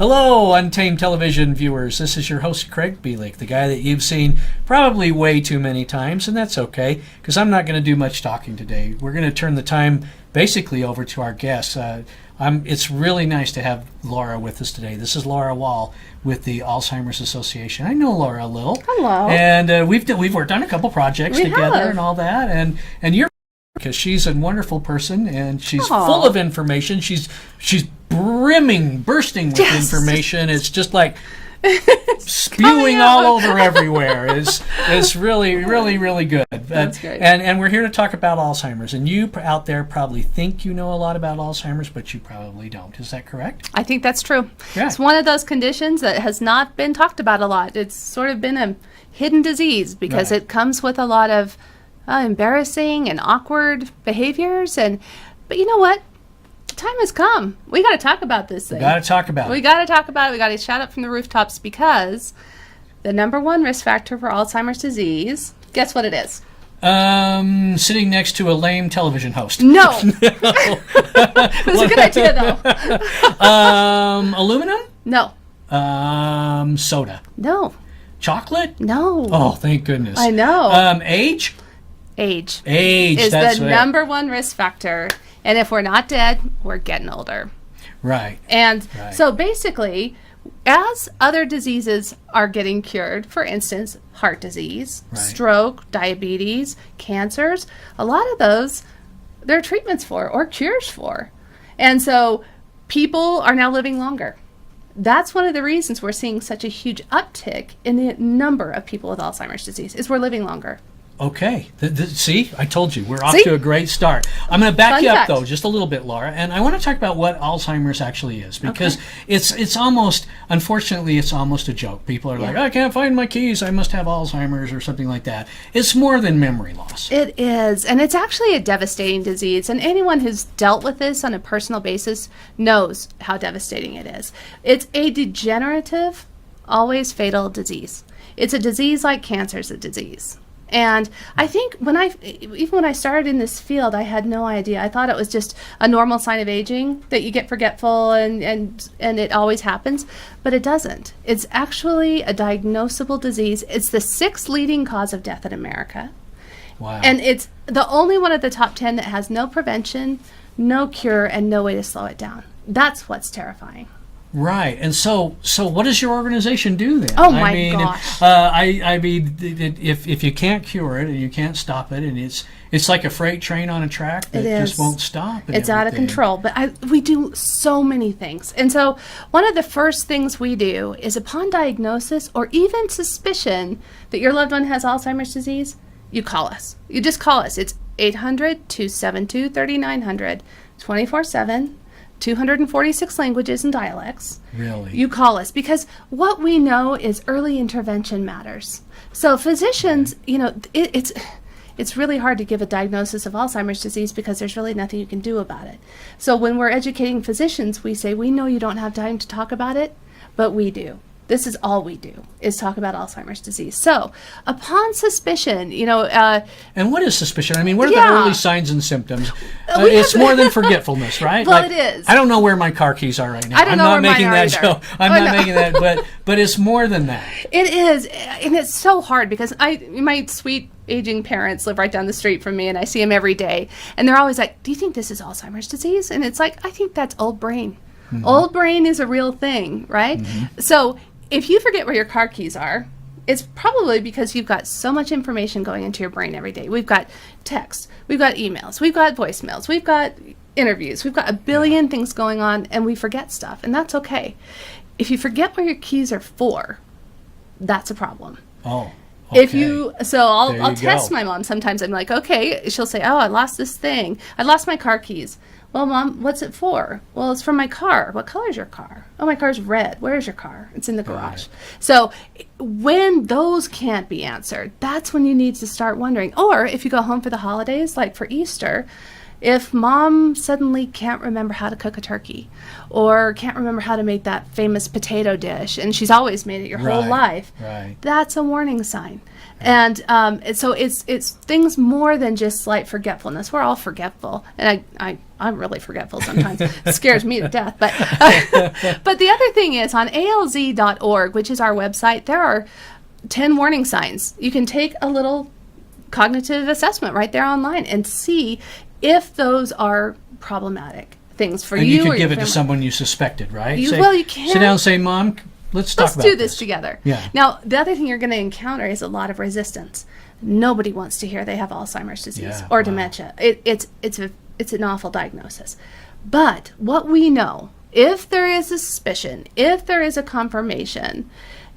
Hello, Untamed television viewers. This is your host, Craig Bielik, the guy that you've seen probably way too many times, and that's okay, because I'm not going to do much talking today. We're going to turn the time basically over to our guests. It's really nice to have Laura with us today. This is Laura Wall with the Alzheimer's Association. I know Laura a little. Hello. And we've worked on a couple projects together and all that, and you're because she's a wonderful person and she's full of information. She's bursting with information. It's just like spewing all over everywhere. It's really good. That's great. And we're here to talk about Alzheimer's. And you out there probably think you know a lot about Alzheimer's, but you probably don't. Is that correct? I think that's true. Yeah. It's one of those conditions that has not been talked about a lot. It's sort of been a hidden disease because it comes with a lot of embarrassing and awkward behaviors. But you know what? The time has come. We got to talk about this thing. We got to talk about it. We got to talk about it. We got to shout up from the rooftops because the number one risk factor for Alzheimer's disease, guess what it is? Sitting next to a lame television host. No. That's a good idea, though. Aluminum? No. Soda. No. Chocolate? No. Oh, thank goodness. I know. Age? Age is the number one risk factor. And if we're not dead, we're getting older. Right. And so basically, as other diseases are getting cured, for instance, heart disease, stroke, diabetes, cancers, a lot of those, there are treatments for or cures for. And so people are now living longer. That's one of the reasons we're seeing such a huge uptick in the number of people with Alzheimer's disease, is we're living longer. Okay. See, I told you, we're off to a great start. I'm going to back you up, though, just a little bit, Laura. And I want to talk about what Alzheimer's actually is, because it's almost, unfortunately, it's almost a joke. People are like, I can't find my keys, I must have Alzheimer's or something like that. It's more than memory loss. It is. And it's actually a devastating disease. And anyone who's dealt with this on a personal basis knows how devastating it is. It's a degenerative, always fatal disease. It's a disease like cancer is a disease. And I think even when I started in this field, I had no idea. I thought it was just a normal sign of aging, that you get forgetful and it always happens, but it doesn't. It's actually a diagnosable disease. It's the 6th leading cause of death in America. Wow. And it's the only one of the top 10 that has no prevention, no cure, and no way to slow it down. That's what's terrifying. Right, and so what does your organization do then? Oh my gosh! I mean, if you can't cure it and you can't stop it, and it's like a freight train on a track that just won't stop. It's out of control. But we do so many things, and so one of the first things we do is, upon diagnosis or even suspicion that your loved one has Alzheimer's disease, you call us. You just call us. It's 800-272-3900, 24/7. 246 languages and dialects. Really? You call us, because what we know is early intervention matters. So physicians, it's really hard to give a diagnosis of Alzheimer's disease because there's really nothing you can do about it. So when we're educating physicians, we say, we know you don't have time to talk about it, but we do. This is all we do, is talk about Alzheimer's disease. So, upon suspicion, and what is suspicion? I mean, what are the early signs and symptoms? It's more than forgetfulness, right? Well, it is. I don't know where my car keys are right now. I don't know where mine are either. I'm not making that, but it's more than that. It is, and it's so hard because my sweet aging parents live right down the street from me, and I see them every day, and they're always like, "Do you think this is Alzheimer's disease?" And it's like, I think that's old brain. Mm-hmm. Old brain is a real thing, right? Mm-hmm. So if you forget where your car keys are, it's probably because you've got so much information going into your brain every day. We've got texts, we've got emails, we've got voicemails, we've got interviews, we've got a billion things going on, and we forget stuff, and that's okay. If you forget where your keys are for, that's a problem. Oh. Okay. I'll test my mom sometimes. I'm like, okay, she'll say, oh, I lost this thing. I lost my car keys. Well, Mom, what's it for? Well, it's for my car. What color is your car? Oh, my car's red. Where's your car? It's in the garage. So when those can't be answered, that's when you need to start wondering. Or if you go home for the holidays, like for Easter, if Mom suddenly can't remember how to cook a turkey or can't remember how to make that famous potato dish, and she's always made it your whole life, that's a warning sign. And so it's things more than just slight forgetfulness. We're all forgetful, and I I'm really forgetful sometimes. It scares me to death. But but the other thing is on alz.org, which is our website, there are 10 warning signs. You can take a little cognitive assessment right there online and see if those are problematic things for and you. You or could give your it to family. someone you suspected, right? You can. Sit down and say, Mom, let's talk about do this together. Yeah. Now, the other thing you're going to encounter is a lot of resistance. Nobody wants to hear they have Alzheimer's disease or dementia. It's an awful diagnosis. But what we know, if there is a suspicion, if there is a confirmation,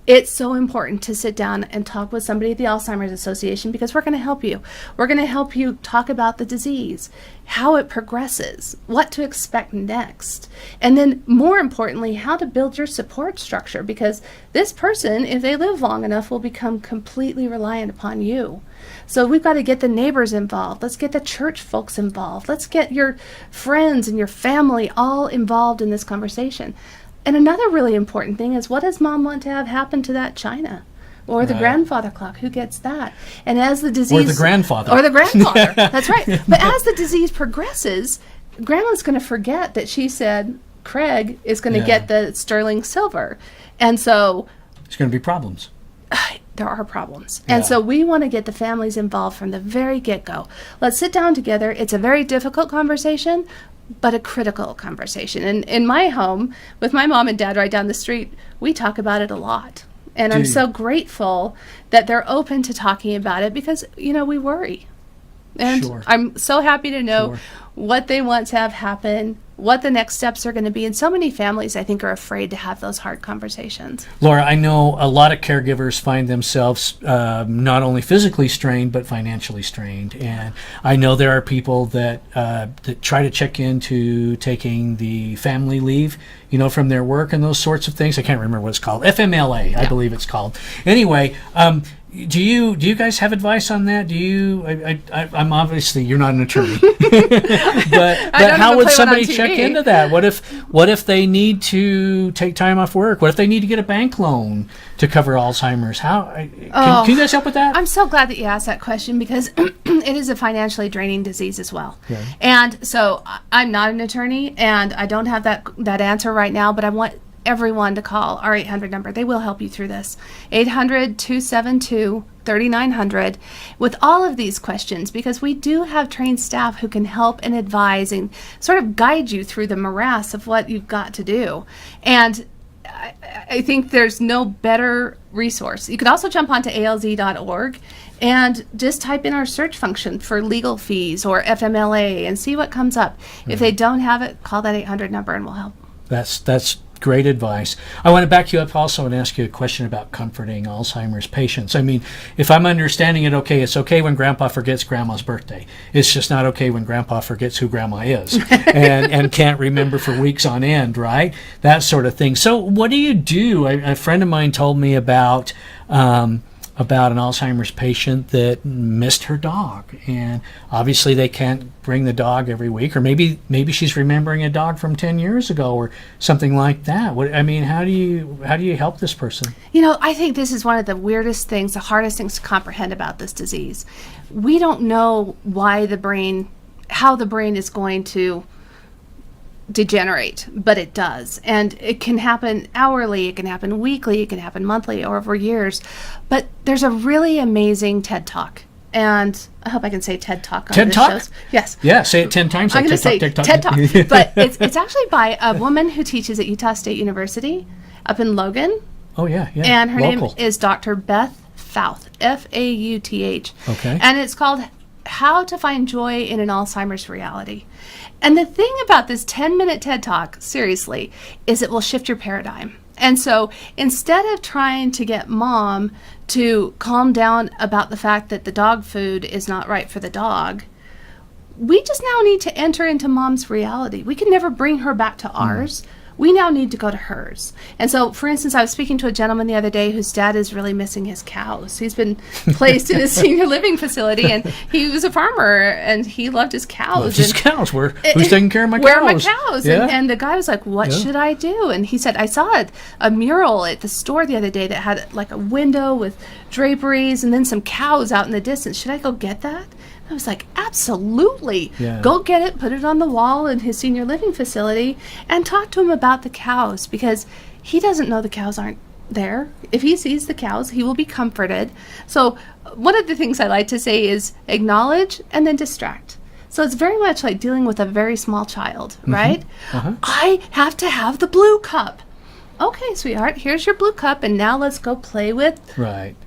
it's so important to sit down and talk with somebody at the Alzheimer's Association, because we're going to help you. We're going to help you talk about the disease, how it progresses, what to expect next, and then more importantly, how to build your support structure, because this person, if they live long enough, will become completely reliant upon you. So we've got to get the neighbors involved. Let's get the church folks involved. Let's get your friends and your family all involved in this conversation. And another really important thing is, what does Mom want to have happen to that china? Or the grandfather clock? Who gets that? And as the disease... Or the grandfather. Or the grandfather. That's right. But as the disease progresses, Grandma's going to forget that she said Craig is going to get the sterling silver. And so... There's going to be problems. There are problems. And so we want to get the families involved from the very get-go. Let's sit down together. It's a very difficult conversation, but a critical conversation. And in my home, with my mom and dad right down the street, we talk about it a lot. And I'm so grateful that they're open to talking about it, because, we worry. And I'm so happy to know what they want to have happen, what the next steps are going to be. And so many families, I think, are afraid to have those hard conversations. Laura, I know a lot of caregivers find themselves not only physically strained, but financially strained. And I know there are people that try to check into taking the family leave, from their work and those sorts of things. I can't remember what it's called. FMLA, I believe it's called. Anyway, do you guys have advice on that? Do you? I'm obviously, you're not an attorney, but how would somebody check into that? What if they need to take time off work? What if they need to get a bank loan to cover Alzheimer's? Can you guys help with that? I'm so glad that you asked that question, because it is a financially draining disease as well. Okay. And so I'm not an attorney, and I don't have that answer right now, but I want everyone to call our 800 number. They will help you through this. 800-272-3900 with all of these questions, because we do have trained staff who can help and advise and sort of guide you through the morass of what you've got to do. And I think there's no better resource. You can also jump onto alz.org and just type in our search function for legal fees or FMLA and see what comes up. Mm-hmm. If they don't have it, call that 800 number and we'll help. That's great advice. I want to back you up also and ask you a question about comforting Alzheimer's patients. I mean, if I'm understanding it okay, it's okay when Grandpa forgets Grandma's birthday. It's just not okay when Grandpa forgets who Grandma is and can't remember for weeks on end, right? That sort of thing. So what do you do? A friend of mine told me about an Alzheimer's patient that missed her dog, and obviously they can't bring the dog every week, or maybe she's remembering a dog from 10 years ago or something like that. How do you help this person? I think this is one of the weirdest things, the hardest things to comprehend about this disease. We don't know how the brain is going to degenerate, but it does. And it can happen hourly, it can happen weekly, it can happen monthly or over years. But there's a really amazing TED Talk. And I hope I can say TED Talk on TED this Talk? shows. Yes. Yeah, say it 10 times. I'm going to say TED Talk. TED Talk. But it's actually by a woman who teaches at Utah State University up in Logan. Oh, yeah. And her Local. name is Dr. Beth Fouth, F-A-U-T-H. Okay. And it's called How to Find Joy in an Alzheimer's Reality. And the thing about this 10-minute TED Talk, seriously, is it will shift your paradigm. And so instead of trying to get Mom to calm down about the fact that the dog food is not right for the dog, we just now need to enter into Mom's reality. We can never bring her back to ours. We now need to go to hers. And so, for instance, I was speaking to a gentleman the other day whose dad is really missing his cows. He's been placed in a senior living facility, and he was a farmer, and he loved his cows. Who's taking care of my cows? Where are my cows? Yeah. And the guy was like, what should I do? And he said, I saw a mural at the store the other day that had like a window with draperies and then some cows out in the distance. Should I go get that? I was like, absolutely. Yeah. Go get it, put it on the wall in his senior living facility, and talk to him about the cows, because he doesn't know the cows aren't there. If he sees the cows, he will be comforted. So one of the things I like to say is acknowledge and then distract. So it's very much like dealing with a very small child, right? I have to have the blue cup. Okay, sweetheart, here's your blue cup, and now let's go play with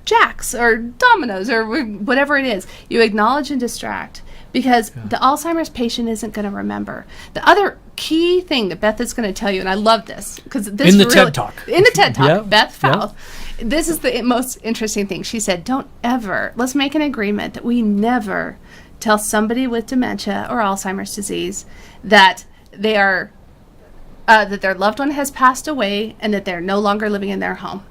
jacks or dominoes or whatever it is. You acknowledge and distract, because the Alzheimer's patient isn't going to remember. The other key thing that Beth is going to tell you, and I love this, because this in the TED Talk. In the TED Talk, Beth Fouth. This is the most interesting thing. She said, let's make an agreement that we never tell somebody with dementia or Alzheimer's disease that they are that their loved one has passed away and that they're no longer living in their home.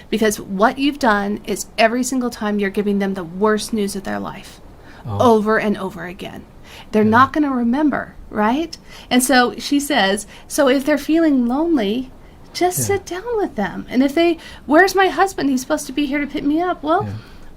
Because what you've done is every single time you're giving them the worst news of their life over and over again. They're not going to remember, right? And so she says, so if they're feeling lonely, just sit down with them. And if where's my husband? He's supposed to be here to pick me up. Well,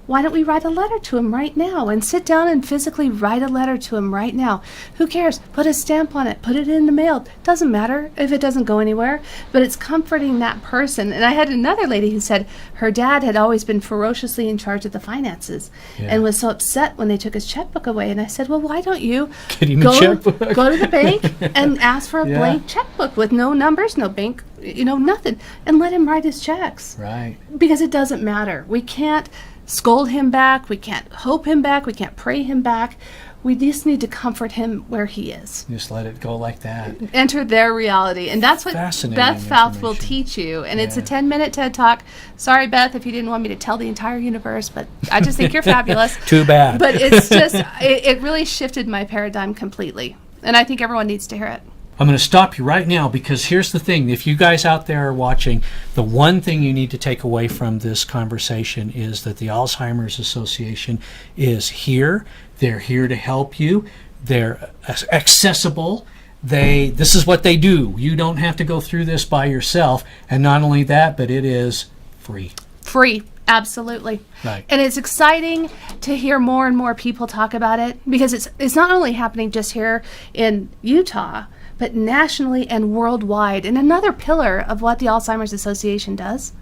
why don't we write a letter to him right now, and sit down and physically write a letter to him right now? Who cares? Put a stamp on it. Put it in the mail. Doesn't matter if it doesn't go anywhere, but it's comforting that person. And I had another lady who said her dad had always been ferociously in charge of the finances and was so upset when they took his checkbook away. And I said, well, why don't you go to the bank and ask for a blank checkbook with no numbers, no bank, nothing, and let him write his checks. Right. Because it doesn't matter. We can't scold him back. We can't hope him back. We can't pray him back. We just need to comfort him where he is. Just let it go like that. Enter their reality. And that's what Beth Fouth will teach you. And it's a 10-minute TED Talk. Sorry, Beth, if you didn't want me to tell the entire universe, but I just think you're fabulous. Too bad. But it's just, it really shifted my paradigm completely. And I think everyone needs to hear it. I'm going to stop you right now, because here's the thing. If you guys out there are watching, the one thing you need to take away from this conversation is that the Alzheimer's Association is here. They're here to help you. They're accessible. This is what they do. You don't have to go through this by yourself. And not only that, but it is free. Free. Absolutely. Right. And it's exciting to hear more and more people talk about it, because it's not only happening just here in Utah, but nationally and worldwide. And another pillar of what the Alzheimer's Association does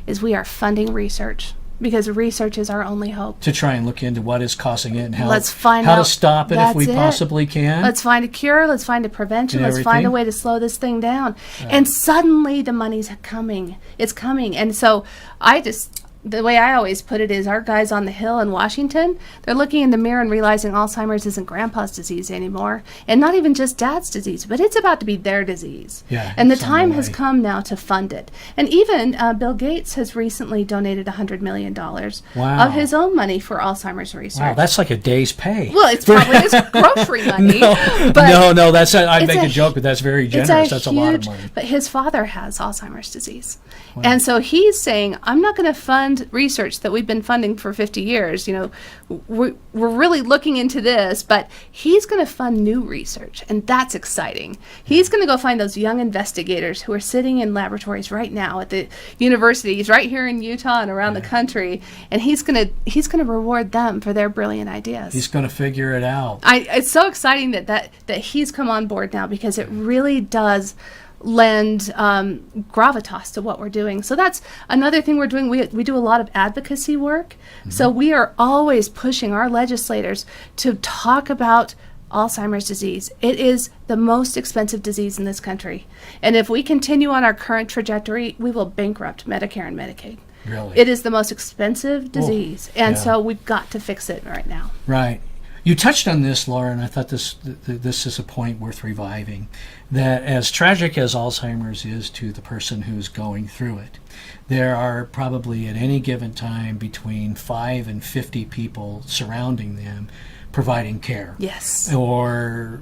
is we are funding research, because research is our only hope. To try and look into what is causing it and how to stop it if we possibly can. Let's find a cure. Let's find a prevention. Let's find a way to slow this thing down. Right. And suddenly the money's coming. It's coming. And so the way I always put it is, our guys on the Hill in Washington, they're looking in the mirror and realizing Alzheimer's isn't grandpa's disease anymore, and not even just dad's disease, but it's about to be their disease. Yeah, and the time has come now to fund it. And even Bill Gates has recently donated $100 million of his own money for Alzheimer's research. Wow, that's like a day's pay. Well, it's probably his grocery money. No, that's I make a joke, but that's very generous. That's a lot of money. But his father has Alzheimer's disease. Wow. And so he's saying, I'm not going to fund research that we've been funding for 50 years. We're really looking into this, but he's going to fund new research, and that's exciting. He's going to go find those young investigators who are sitting in laboratories right now at the universities right here in Utah and around the country, and he's going to reward them for their brilliant ideas. He's going to figure it out. It's so exciting that he's come on board now, because it really does lend gravitas to what we're doing. So that's another thing we're doing. We do a lot of advocacy work. So we are always pushing our legislators to talk about Alzheimer's disease. It is the most expensive disease in this country. And if we continue on our current trajectory, we will bankrupt Medicare and Medicaid. Really? It is the most expensive disease. And so we've got to fix it right now. Right. You touched on this, Laura, and I thought this is a point worth reviving, that as tragic as Alzheimer's is to the person who's going through it, there are probably at any given time between 5 and 50 people surrounding them providing care. Yes. Or,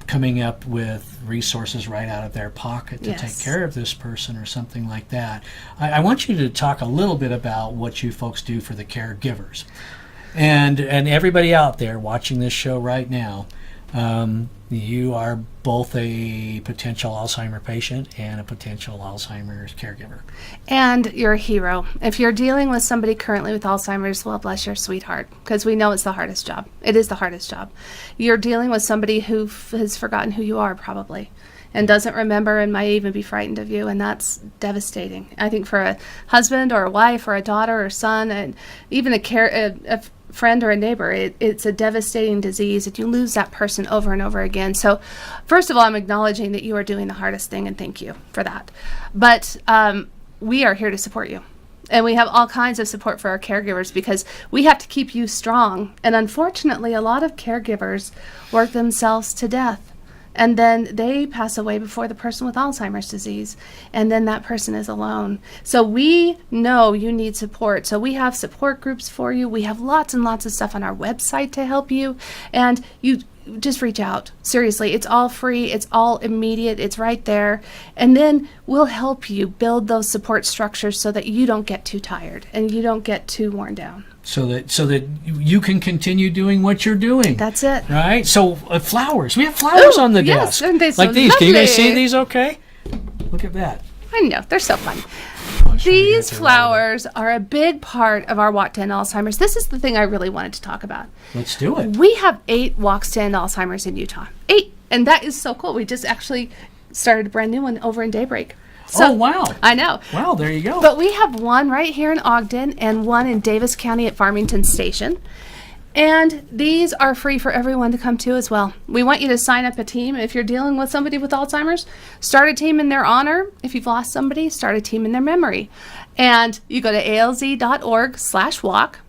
coming up with resources right out of their pocket to take care of this person or something like that. I want you to talk a little bit about what you folks do for the caregivers. And everybody out there watching this show right now, You are both a potential Alzheimer patient and a potential Alzheimer's caregiver. And you're a hero. If you're dealing with somebody currently with Alzheimer's, well, bless your sweetheart, because we know it's the hardest job. It is the hardest job. You're dealing with somebody who has forgotten who you are, probably, and doesn't remember and might even be frightened of you, and that's devastating. I think for a husband or a wife or a daughter or son, and even a friend or a neighbor, it's a devastating disease, and you lose that person over and over again. So first of all, I'm acknowledging that you are doing the hardest thing, and thank you for that. But we are here to support you. And we have all kinds of support for our caregivers, because we have to keep you strong. And unfortunately, a lot of caregivers work themselves to death. And then they pass away before the person with Alzheimer's disease. And then that person is alone. So we know you need support. So we have support groups for you. We have lots and lots of stuff on our website to help you. And you just reach out. Seriously, it's all free. It's all immediate. It's right there. And then we'll help you build those support structures so that you don't get too tired and you don't get too worn down. So that you can continue doing what you're doing. That's it. Right? So flowers. We have flowers on the yes, desk. Aren't they so like these. Can you guys lovely? see these okay? Look at that. I know. They're so fun. I'll show you These guys flowers are a big part of our Walk to End Alzheimer's. This is the thing I really wanted to talk about. Let's do it. We have 8 Walks to End Alzheimer's in Utah. 8. And that is so cool. We just actually started a brand new one over in Daybreak. So, oh, wow. I know. Wow, there you go. But we have one right here in Ogden and one in Davis County at Farmington Station. And these are free for everyone to come to as well. We want you to sign up a team. If you're dealing with somebody with Alzheimer's, start a team in their honor. If you've lost somebody, start a team in their memory. And you go to alz.org/walk.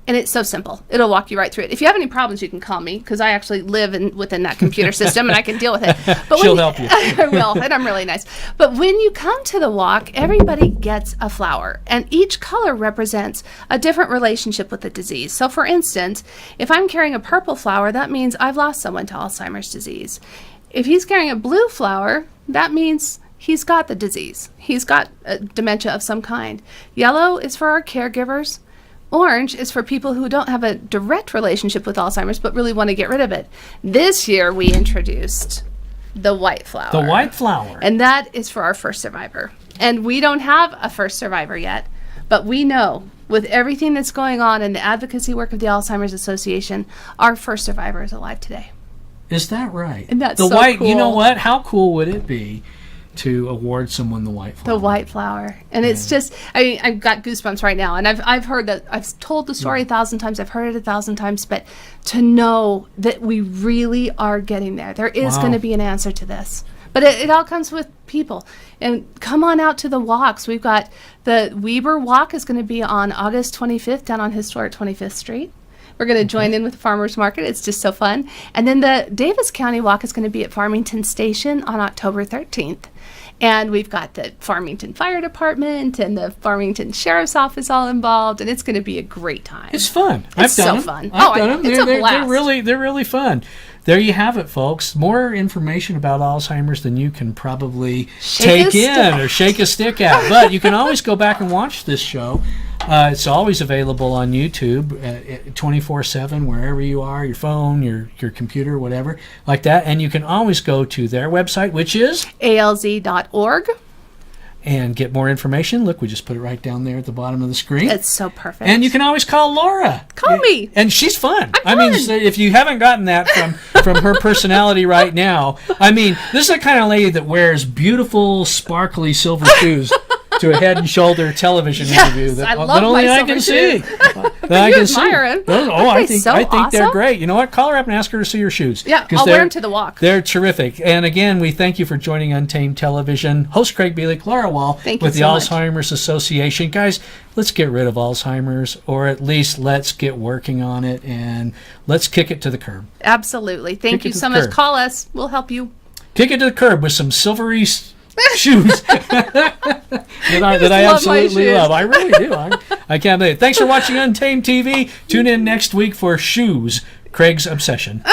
And it's so simple. It'll walk you right through it. If you have any problems, you can call me, because I actually live within that computer system and I can deal with it. But She'll help you. I will, and I'm really nice. But when you come to the walk, everybody gets a flower, and each color represents a different relationship with the disease. So for instance, if I'm carrying a purple flower, that means I've lost someone to Alzheimer's disease. If he's carrying a blue flower, that means he's got the disease. He's got dementia of some kind. Yellow is for our caregivers. Orange is for people who don't have a direct relationship with Alzheimer's but really want to get rid of it. This year we introduced the white flower. The white flower. And that is for our first survivor. And we don't have a first survivor yet, but we know with everything that's going on in the advocacy work of the Alzheimer's Association, our first survivor is alive today. Is that right? And that's the so white, cool. You know what? How cool would it be to award someone the white flower? The white flower. And it's just, I mean, I've got goosebumps right now. And I've heard that, I've told the story 1,000 times, I've heard it 1,000 times, but to know that we really are getting there. There is going to be an answer to this. But it all comes with people. And come on out to the walks. We've got the Weber Walk is going to be on August 25th down on historic 25th Street. We're going to join in with the Farmers Market. It's just so fun. And then the Davis County Walk is going to be at Farmington Station on October 13th. And we've got the Farmington Fire Department and the Farmington Sheriff's Office all involved, and it's going to be a great time. It's fun. It's I've done so them. fun. I've done them. It's a blast. They're really fun. There you have it, folks. More information about Alzheimer's than you can probably take in or shake a stick at. But you can always go back and watch this show. It's always available on YouTube 24/7, wherever you are, your phone, your computer, whatever, like that. And you can always go to their website, which is alz.org. And get more information. Look, we just put it right down there at the bottom of the screen. It's so perfect. And you can always call Laura. Call me. And she's fun. I'm I mean, fun. if you haven't gotten that from her personality right now, I mean, this is the kind of lady that wears beautiful, sparkly silver shoes to a Head and Shoulder television interview that, I love that only my I can silver see. shoes. That I You can see. admire 'em. Oh, Aren't I they think so they're awesome? great. You know what? Call her up and ask her to see her shoes. Yeah, 'Cause I'll wear them to the walk. They're terrific. And again, we thank you for joining Untamed Television. Host Craig Bielik, Laura Wall Thank you with the so much. Alzheimer's Association. Guys, let's get rid of Alzheimer's, or at least let's get working on it, and let's kick it to the curb. Absolutely. Thank Kick it you to so the much. curb. Call us. We'll help you. Kick it to the curb with some silvery shoes that I love my absolutely shoes. love. I really do. I can't believe it. Thanks for watching Untamed TV. Tune in next week for Shoes, Craig's obsession.